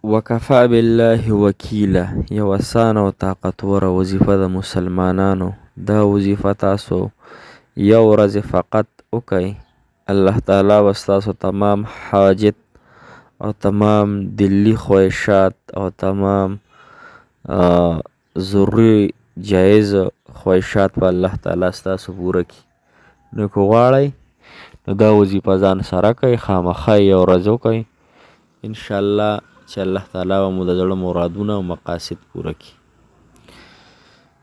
وکفا بالله وکیله یو اسانه او طاقتوره وظیفه د مسلمانانو. دا وظیفه تاسو یو ورځ فقط وکئ، الله تعالی به ستاسو تمام حاجت او تمام دلی خواهشات او تمام ضروري جایز خواهشات په الله تعالی ستاسو پوره کړي. نو که غواړئ نو دا وظیفه ځان سره کوئ، خامخا یو ورځ وکئ، انشاءالله چې الله تعالی به مو د زړه مرادونه او مقاصد پوره کړي.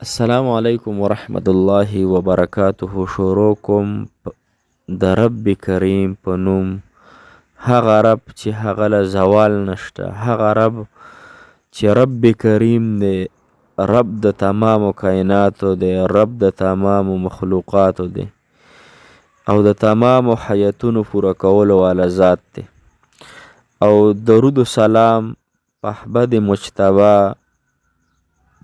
السلام علیکم ورحمت الله وبرکاته. شروع کوم د رب کریم په نوم، هغه رب چې هغه له زوال نشته، هغه رب چې رب کریم دی، رب د تمامو کائناتو دی، رب د تمامو مخلوقاتو دی او د تمامو حیاتونو پوره کولو والا ذات دی. او درود و سلام په احمد مجتبی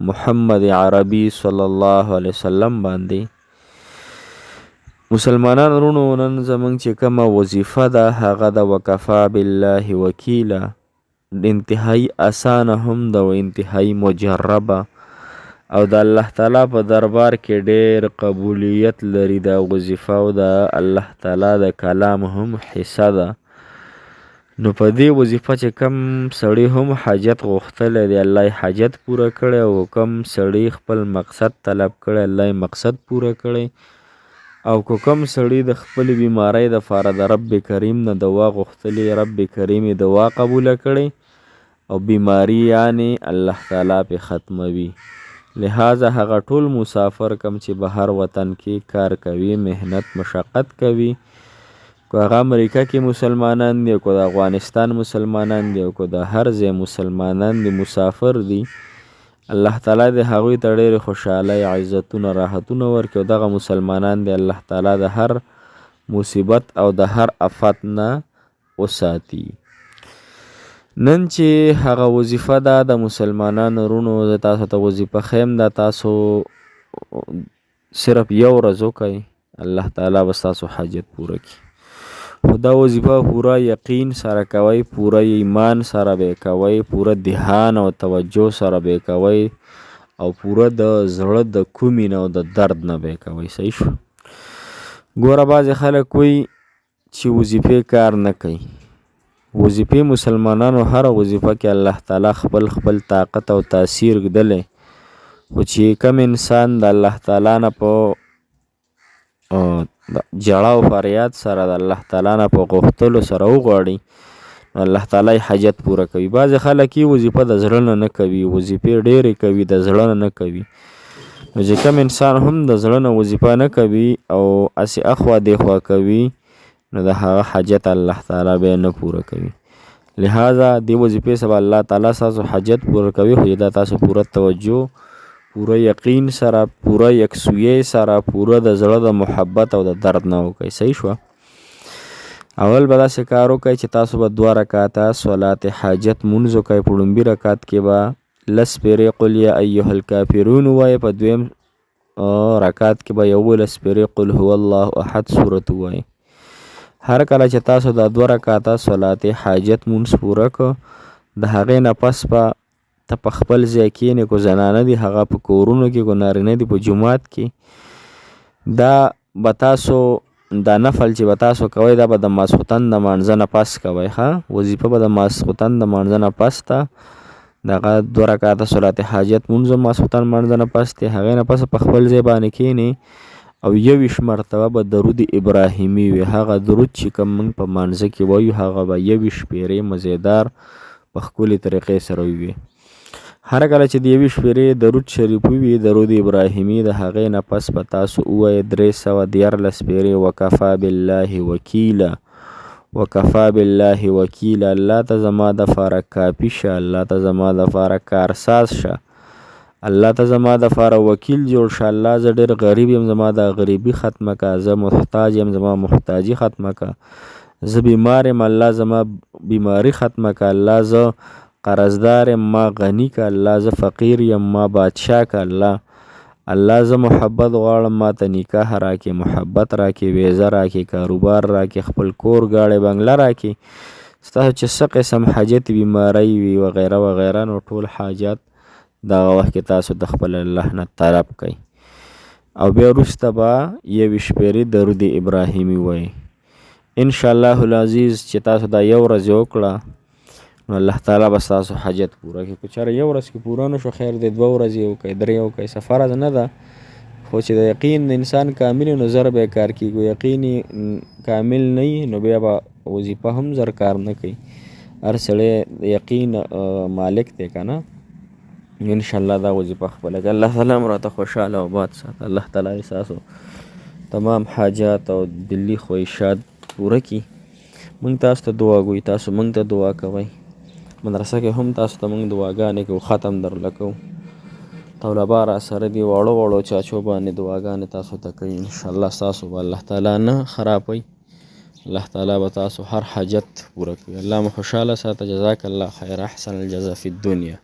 محمد عربي صلی الله علیه وسلم باندې. مسلمانان ورونو، نن زمونږ چې کومه وظیفه ده هغه د وکفا بالله وکیله، انتهایی اسانه هم ده او انتهایی مجربه او د الله تعالی په دربار کې ډېر قبولیت لري دا وظیفه، او د الله تعالی د کلام هم حصه ده. نو په دې وظیفه چې کم سړی هم حاجت غوښتلی دی، الله یې حاجت پوره کړی، او کم سړی خپل مقصد طلب کړی، الله یې مقصد پوره کړی. او که کم سړی د خپل بیماری دپاره د رب کریم نه دوا غوښتلی، رب کریم یې دوا قبوله کړی او بیماری یعنی الله تعالی پې ختموي. لہذا هغه ټول مسافر کم چې بهر وطن کې کار کوي، محنت مشقت کوي، که هغه امریکا کې مسلمانان دي، که د افغانستان مسلمانان دي، او که د هر ځای مسلمانان دي، مسافر دي، الله تعالی د هغوی ته ډېرې خوشحالۍ، عزتونه، راحتونه ورکړي، او دغه مسلمانان دي الله تعالی د هر مصیبت او د هر آفت نه وساتي. نن چې هغه وظیفه ده د مسلمانانو ورونو، زه تاسو ته وظیفه ښیم، دا تاسو صرف یو ورځ وکئ، الله تعالی به ستاسو حاجت پوره کړي. خو دا وظیفه پوره یقین سره کوئ، پوره ایمان سره به کوئ، پوره دهان او توجه سره به کوئ، او پوره د زړه د کومې نه او د درد نه به کوئ. صحیح شو؟ ګوره بعضې خلک وایي چې وظیفې کار نه کوي. وظیفې مسلمانانو هره وظیفه کې الله تعالی خپل خپل طاقت او تاثیر ږدلی، خو چې کم انسان د الله تعالی نه په جړه او فریاد سره د الله تعالی نه په غوښتلو سره وغواړي، نو الله تعالی حاجت پوره کوي. بعضې خلک یې وظیفه د زړه نه نه کوي، وظیفې ډېرې کوي د زړه نه نه کوي. نو چې کم انسان هم د زړه نه وظیفه نه کوي او هسې اخوا دېخوا کوي، نو د هغه حاجت الله تعالی به نه پوره کوي. لہذا دې وظیفې سبا الله تعالی ستاسو حاجت پوره کوي، خو دا تاسو پوره توجه، پوره یقین سره، پوره یکسویۍ سره، پوره د زړه د محبت او د درد نه وکئ. صحیح شوه؟ اول به داسې کار وکئ چې تاسو به 2 رکعاته صلات حاجت مونځ وکئ. په لومبي رکعت کې به 10 پېرې قل یا ایها الکافرون ووایئ، په دویم رکعت کې به 11 پېرې قل هو الله احد صورت ووایئ. هر کله چې تاسو دا 2 رکعاته صلات حاجت مونځ پوره کړه، د هغې نه پس به ته په خپل ځای کښېنې، که زنانه دي هغه په کورونو کې، که نارینه دي په جومات کې. دا به تاسو دا نفل چې به تاسو کوئ، دا به د ماسخوتن د مانځه نه پس کوئ. وظیفه به د ماسخوتن د مانځه نه پس ته دغه 2 رکعاته صلات حاجت مونځ ماسخوتن مانځه نه پس دی، هغې نه پس په خپل ځای باندې کښېنې او 21 مرتبه به درود ابراهیمي وي. هغه درود چې کوم موږ په مانځه کې وایو، هغه به 21 پېرې مزیدار په ښکلې طریقې سره ووي. هر کله چې د 21 پېرې درود شریف ووي، درود ابراهیمي، د هغې نه پس به تاسو ووایئ 314 پېرې وکفا بالله وکیله، وکفا بالله وکیله. الله ته زما دپاره کافي شه، الله ته زما دپاره کارساز شه، الله ته زما دپاره وکیل جوړ شه. الله زه ډېر غریب یم، زما دا غریبي ختمه که. زه محتاج یم، زما محتاجي ختمه که. زه بیمار یم، الله زما بیماری ختمه که. الله زه قرضدار یم، ما غني که. الله زه فقیر یم، ما بادشاه که. الله زه محبت غواړم، ما ته نکاح راکې، محبت راکې، ویزه راکې، کاروبار راکې، خپل کور، ګاډی، بنګله راکې. ستاسو چې څه قسم حاجت بیماری وي وغیره وغیره نو ټول حاجات دغه وخت کې تاسو د خپل الله نه طلب کوئ او بیا وروسته به 21 پیرې درود ابراهیمي وایي. انشاءالله العزیز چې تاسو دا یو ورځ وکړه نو الله تعالی به ستاسو حاجت پوره کړي. که چېرې یو ورځ کې پوره نه شو خیر دی 2 ورځې وکړئ 3 وکړئ څه فرض نه ده، خو چې د یقین د انسان کامل نو زر به کار کیږي، یقین کامل نه وي نو بیا به وظیفه هم زر کار نه کوي. هر سړی د یقین مالک دی که نه، انشاءالله دا وظیفه خپله کوي. الله تعالی هم راته خوشحاله او باد ساته. الله تعالی ستاسو تمام حاجات او دلي خواهشات پوره کړي. موږ تاسو ته دعا کوو، تاسو موږ ته دعا کوئ. مدرسه کې هم تاسو ته موږ دعاګانې کوو، ختم درله کوو. طلبا را سره دي وړو وړو چاچو باندې دعاګانې تاسو ته کوي. انشاءالله ستاسو به الله تعالی نه خرابوي، الله تعالی به تاسو هر حاجت پوره کوي. الله مو خوشحاله ساته. جزاک الله خیر، احسن الجزا فی الدنیا.